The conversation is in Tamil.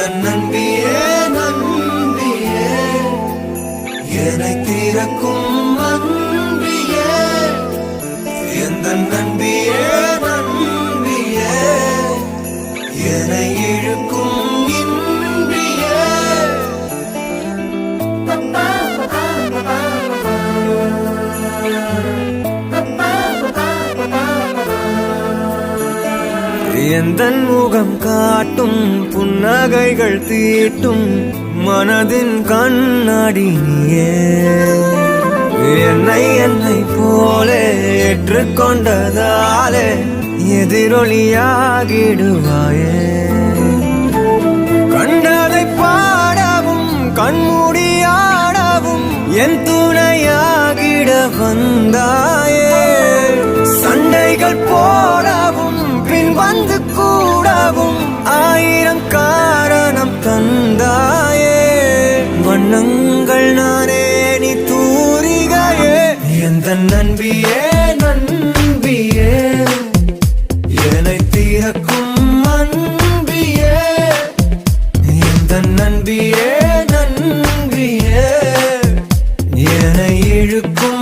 எந்த நம்பியே நம்பியே என்னை தீரக்கும் அன்பியே எந்த நம்பியே நம்பியே என்னை இழுக்கும் இன்பியே எந்தன் முகம் காட்டும் புன்னகைகள் தீட்டும் மனதின் கண்ணாடி நீயே என்னை போலே ஏற்றுக்கொண்டதாலே எதிரொலியாகிடுவாயே கண்டதை பாடவும் கண்மூடியாடவும் என் துணையாகிட வந்தாயே சண்டைகள் போடவும் பின் வந்து கூடவும் ஆயிரம் காரணம் தந்தாயே வண்ணங்கள் நானே நீ தூரிகையே எந்த நன்பியே நன்பியே என்னை தீரக்கும் அன்பியே எந்த நன்பியே நன்பியே என்னை இழுக்கும்